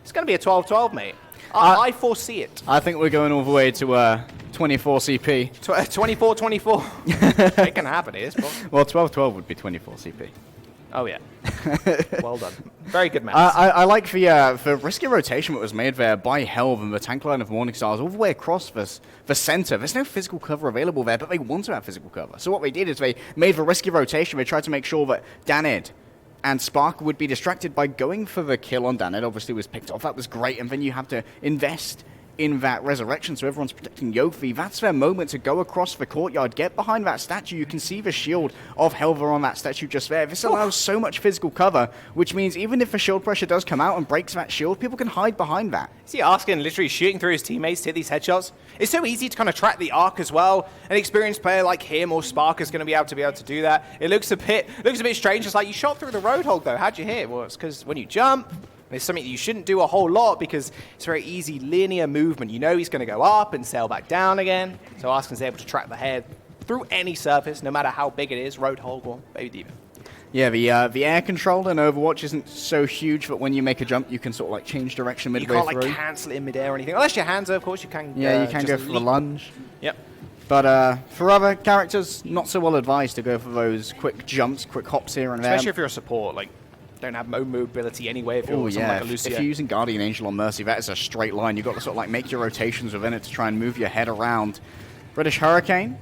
it's going to be a 12-12, mate. I foresee it. I think we're going all the way to 24 CP. 24-24. It can happen, it is. Well, 12-12 would be 24 CP. Oh, yeah. Well done. Very good match. I like the risky rotation that was made there by Helve and the tank line of Morningstars all the way across the center. There's no physical cover available there, but they want to have physical cover. So what they did is they made the risky rotation. They tried to make sure that Danid and Spark would be distracted by going for the kill on Danid. Obviously, was picked off. That was great. And then you have to invest in that resurrection, so everyone's protecting Yofi. That's their moment to go across the courtyard, get behind that statue. You can see the shield of Helver on that statue just there. This allows so much physical cover, which means even if the shield pressure does come out and breaks that shield, people can hide behind that. See Askin literally shooting through his teammates to hit these headshots. It's so easy to kind of track the arc as well. An experienced player like him or Spark is going to be able to do that. It looks a bit strange. It's like you shot through the Roadhog though. How'd you hit? Well, it's because when you jump, it's something that you shouldn't do a whole lot because it's very easy linear movement. You know he's going to go up and sail back down again. So Askin's able to track the head through any surface, no matter how big it is, Roadhog or Baby Demon. Yeah, the air control in Overwatch isn't so huge that when you make a jump, you can sort of like change direction midway through. You can't like cancel it in midair or anything. Unless your hands are, of course, you can. Yeah, you can go for the lunge. Yep. But for other characters, not so well advised to go for those quick jumps, quick hops here and there. Especially if you're a support, like don't have mobility anyway. If you're someone like a Lucio. If you're using Guardian Angel on Mercy, that is a straight line. You've got to sort of like make your rotations within it to try and move your head around. British Hurricane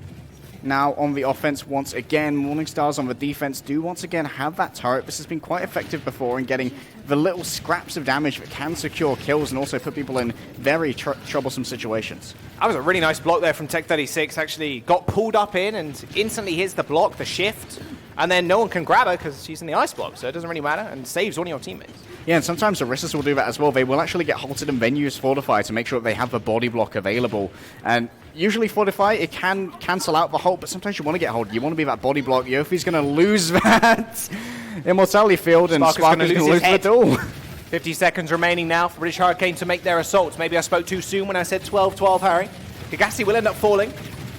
now on the offense once again. Morningstars on the defense do once again have that turret. This has been quite effective before in getting the little scraps of damage that can secure kills and also put people in very troublesome situations. That was a really nice block there from Tech 36. Actually got pulled up in and instantly hits the block, the shift, and then no one can grab her because she's in the ice block, so it doesn't really matter, and saves one of your teammates. Yeah, and sometimes the Ristas will do that as well. They will actually get halted and then use Fortify to make sure that they have the body block available. And usually Fortify, it can cancel out the hold, but sometimes you want to get hold. You want to be that body block. Yofi's going to lose that Immortality Field, and Spark is going to lose the duel. 50 seconds remaining now for British Hurricane to make their assault. Maybe I spoke too soon when I said 12-12, Harry. Kagasi will end up falling.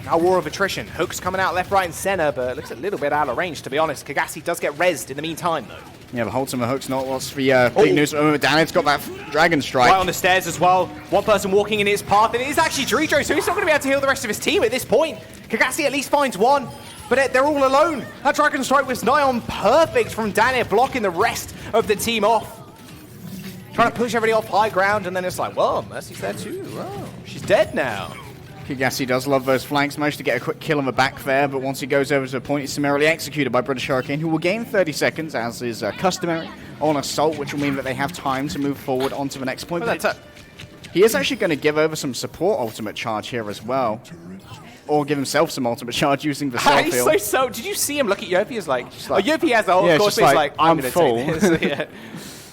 Now war of attrition. Hooks coming out left, right, and center, but looks a little bit out of range, to be honest. Kagasi does get rezzed in the meantime, though. Yeah, the Holtz and the Hook's not what's the big news. Danid's got that Dragon Strike. Right on the stairs as well. One person walking in his path, and it is actually Drijo, so he's not going to be able to heal the rest of his team at this point. Kagasi at least finds one, but they're all alone. That Dragon Strike was nigh on perfect from Danid, blocking the rest of the team off. Trying to push everybody off high ground, and then it's like, well, Mercy's there too. Oh, she's dead now. Kagasi does love those flanks, managed to get a quick kill on the back there, but once he goes over to the point, he's summarily executed by British Hurricane, who will gain 30 seconds, as is customary, on Assault, which will mean that they have time to move forward onto the next point. But he is actually going to give over some support ultimate charge here as well. Or give himself some ultimate charge using the self heal. He's so... Did you see him look at Yopi? He's like... Oh, Yopi has the whole... Yeah, of course, he's like, I'm full. Yeah.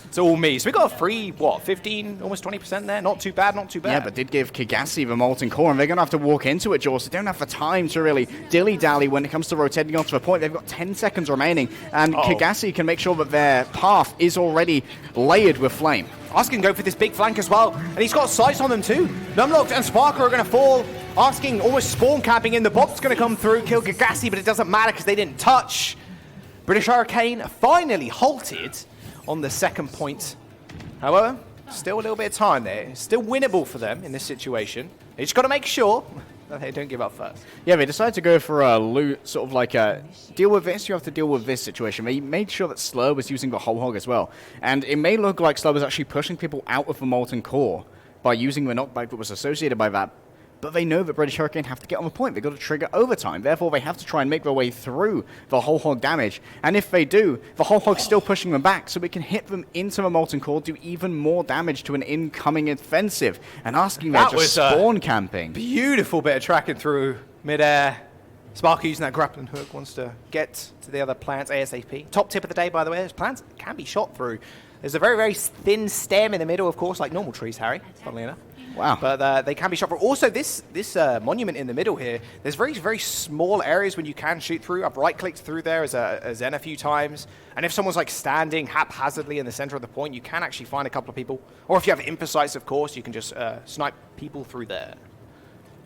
It's all me. So we got a free, 15, almost 20% there? Not too bad, not too bad. Yeah, but did give Kagasi the Molten Core, and they're going to have to walk into it, Jaws. They don't have the time to really dilly-dally when it comes to rotating onto a point. They've got 10 seconds remaining, and Kagasi can make sure that their path is already layered with flame. Asking go for this big flank as well, and he's got sights on them too. Numlocked and Sparker are going to fall. Asking almost spawn camping in. The bot's going to come through, kill Kagasi, but it doesn't matter because they didn't touch. British Hurricane finally halted on the second point. However, still a little bit of time there. It's still winnable for them in this situation. They just got to make sure that they don't give up first. Yeah, they decided to go for a loot, sort of like a deal with this, you have to deal with this situation. They made sure that Slur was using the whole hog as well. And it may look like Slur was actually pushing people out of the Molten Core by using the knockback that was associated by that. But they know that British Hurricane have to get on the point. They've got to trigger overtime. Therefore, they have to try and make their way through the whole hog damage. And if they do, the whole hog's still pushing them back, so we can hit them into the Molten Core, do even more damage to an incoming offensive. And asking them to spawn camping. Beautiful bit of tracking through midair. Sparker using that grappling hook, wants to get to the other plants ASAP. Top tip of the day, by the way, is plants can be shot through. There's a very, very thin stem in the middle, of course, like normal trees, Harry, funnily enough. Wow. But they can be shot through. Also, this monument in the middle here, there's very, very small areas when you can shoot through. I've right-clicked through there as a Zen a few times. And if someone's like standing haphazardly in the center of the point, you can actually find a couple of people. Or if you have infosights, of course, you can just snipe people through there.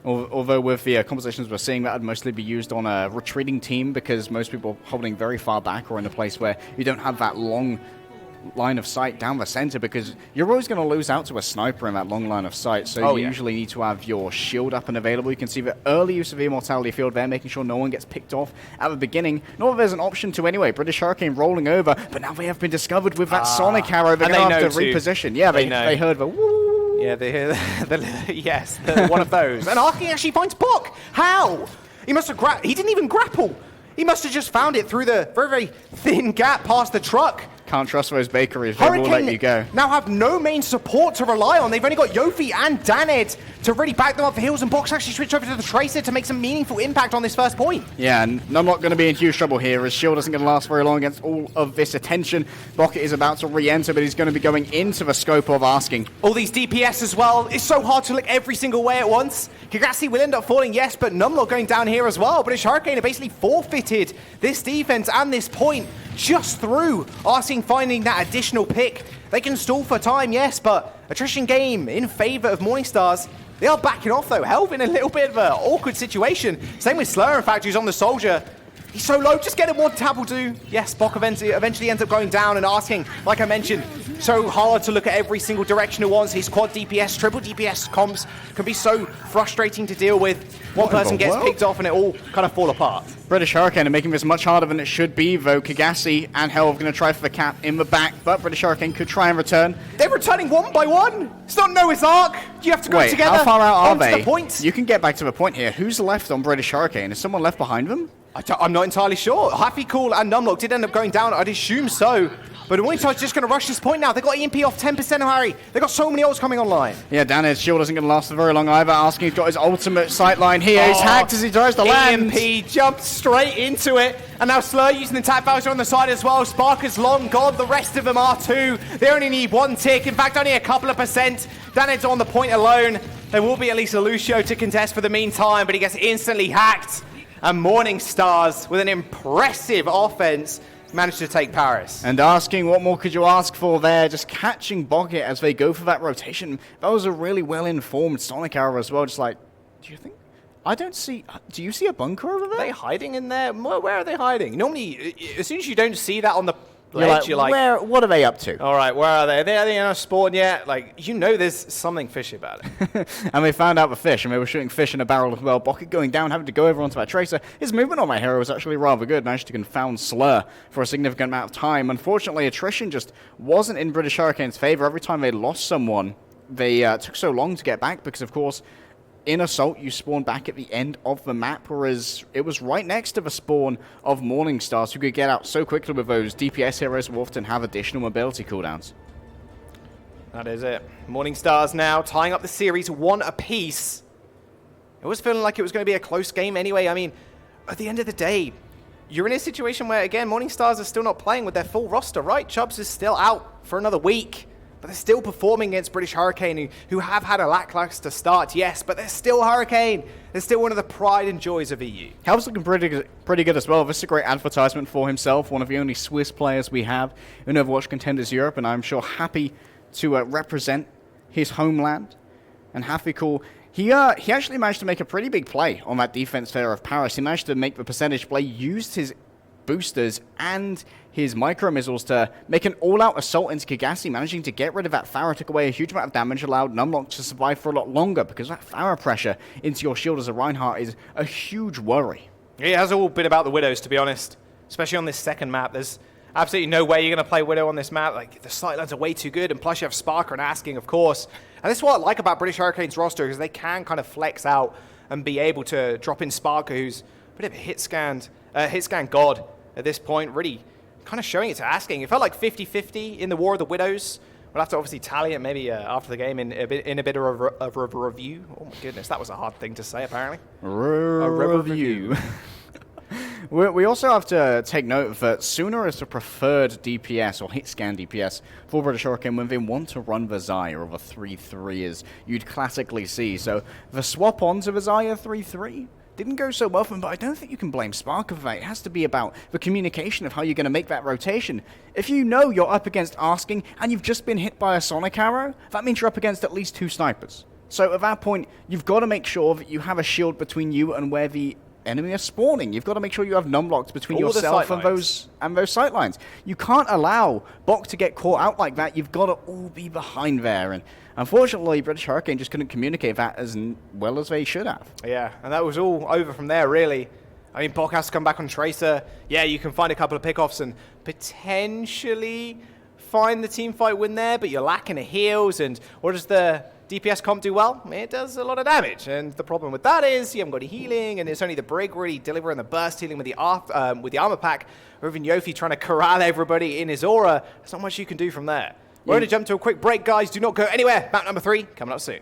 Although with the compositions we're seeing, that would mostly be used on a retreating team because most people holding very far back or in a place where you don't have that long line of sight down the center, because you're always going to lose out to a sniper in that long line of sight. So you usually need to have your shield up and available. You can see the early use of the Immortality Field there, making sure no one gets picked off at the beginning. Not that there's an option to anyway. British Hurricane rolling over, but now they have been discovered with that Sonic Arrow. They're going to have to reposition. Yeah, they heard the woo. Yeah, they hear yes, one of those. And Arking actually finds Puck. How? He must have he didn't even grapple. He must have just found it through the very, very thin gap past the truck. Can't trust those bakeries. They will let you go. Now have no main support to rely on. They've only got Yofi and Daned to really back them up the hills, and Box actually switched over to the Tracer to make some meaningful impact on this first point. Yeah, and I'm not going to be in huge trouble here. His shield isn't going to last very long against all of this attention. Bucket is about to re-enter, but he's going to be going into the scope of Asking. All these DPS as well. It's so hard to look every single way at once. Kigasi will end up falling, yes, but Numlock going down here as well. British Hurricane have basically forfeited this defense and this point just through Asking finding that additional pick. They can stall for time, yes, but attrition game in favor of Morningstars. They are backing off, though. Helv in a little bit of an awkward situation. Same with Slur, in fact, who's on the Soldier. He's so low, just get him what Tab will do. Yes, Bok eventually ends up going down, and Asking, like I mentioned, so hard to look at every single direction at once. His quad DPS, triple DPS comps can be so frustrating to deal with. One person gets picked off and it all kind of fall apart. British Hurricane are making this much harder than it should be, though. Kigasi and Helv going to try for the cap in the back, but British Hurricane could try and return. They're returning one by one. It's not Noah's Ark. You have to go together. How far out are they? The point. You can get back to the point here. Who's left on British Hurricane? Is someone left behind them? I'm not entirely sure. Happy Cool and Numlock did end up going down. I'd assume so. But Morningstar's just going to rush this point now. They got EMP off 10%, Harry. They got so many ults coming online. Yeah, Daned's shield isn't going to last for very long either. Asking, he's got his ultimate sightline here. He's hacked as he tries to land. EMP jumped straight into it. And now Slur using the tap voucher on the side as well. Sparker's long gone. The rest of them are too. They only need one tick. In fact, only a couple of percent. Daned's on the point alone. There will be at least a Lucio to contest for the meantime, but he gets instantly hacked. And Morningstars, with an impressive offense, managed to take Paris. And Asking, what more could you ask for there? Just catching Boggett as they go for that rotation. That was a really well-informed Sonic Arrow as well. Just like, do you think? I don't see... Do you see a bunker over there? Are they hiding in there? Where are they hiding? Normally, as soon as you don't see that on the ledge, you're like... What are they up to? All right, where are they? Are they not spawned yet? Like, you know there's something fishy about it. And they found out the fish, and they were shooting fish in a barrel as well. Bocket going down, having to go over onto that Tracer. His movement on my hero was actually rather good. Managed to confound Slur for a significant amount of time. Unfortunately, attrition just wasn't in British Hurricane's favor. Every time they lost someone, they took so long to get back because, of course, in Assault, you spawn back at the end of the map, whereas it was right next to the spawn of Morningstars who could get out so quickly with those DPS heroes who often have additional mobility cooldowns. That is it. Morningstars now tying up the series 1 apiece. It was feeling like it was going to be a close game anyway. I mean, at the end of the day, you're in a situation where, again, Morningstars are still not playing with their full roster, right? Chubbs is still out for another week. But they're still performing against British Hurricane, who have had a lackluster start, yes, but they're still Hurricane. They're still one of the pride and joys of EU. Helv's looking pretty good as well. This is a great advertisement for himself, one of the only Swiss players we have in Overwatch Contenders Europe, and I'm sure happy to represent his homeland. And Happy Cool, he actually managed to make a pretty big play on that defense there of Paris. He managed to make the percentage play, used his boosters and his micro missiles to make an all-out assault into Kigasi, managing to get rid of that Farah, took away a huge amount of damage, allowed Numlock to survive for a lot longer, because that Farah pressure into your shield as a Reinhardt is a huge worry. It has all been about the Widows, to be honest, especially on this second map. There's absolutely no way you're going to play Widow on this map. Like, the sightlines are way too good, and plus you have Sparker and Asking, of course. And this is what I like about British Hurricane's roster, because they can kind of flex out and be able to drop in Sparker, who's a bit of a hit scan god at this point, really kind of showing it to Asking. It felt like 50-50 in the War of the Widows. We'll have to obviously tally it maybe after the game in a bit of a review. Oh my goodness, that was a hard thing to say apparently. Review. We also have to take note that Sooner is the preferred DPS or hit scan DPS for British Hurricane when they want to run Vizaya or the 3-3 as you'd classically see. So the swap onto Vizaya 3-3 didn't go so well for him, but I don't think you can blame Spark for that. It has to be about the communication of how you're going to make that rotation. If you know you're up against Asking and you've just been hit by a Sonic Arrow, that means you're up against at least 2 snipers. So at that point, you've got to make sure that you have a shield between you and where the enemy are spawning. You've got to make sure you have numblocks between yourself and those sightlines. You can't allow Bok to get caught out like that. You've got to all be behind there. And unfortunately, British Hurricane just couldn't communicate that as well as they should have. Yeah, and that was all over from there, really. I mean, Bok has to come back on Tracer. Yeah, you can find a couple of pickoffs and potentially find the teamfight win there, but you're lacking the heals. And what does the DPS comp do well? It does a lot of damage, and the problem with that is you haven't got any healing, and it's only the Brig really delivering the burst healing with the armor pack, or even Yofi trying to corral everybody in his aura. There's not much you can do from there. We're going to jump to a quick break, guys. Do not go anywhere. Map number 3 coming up soon.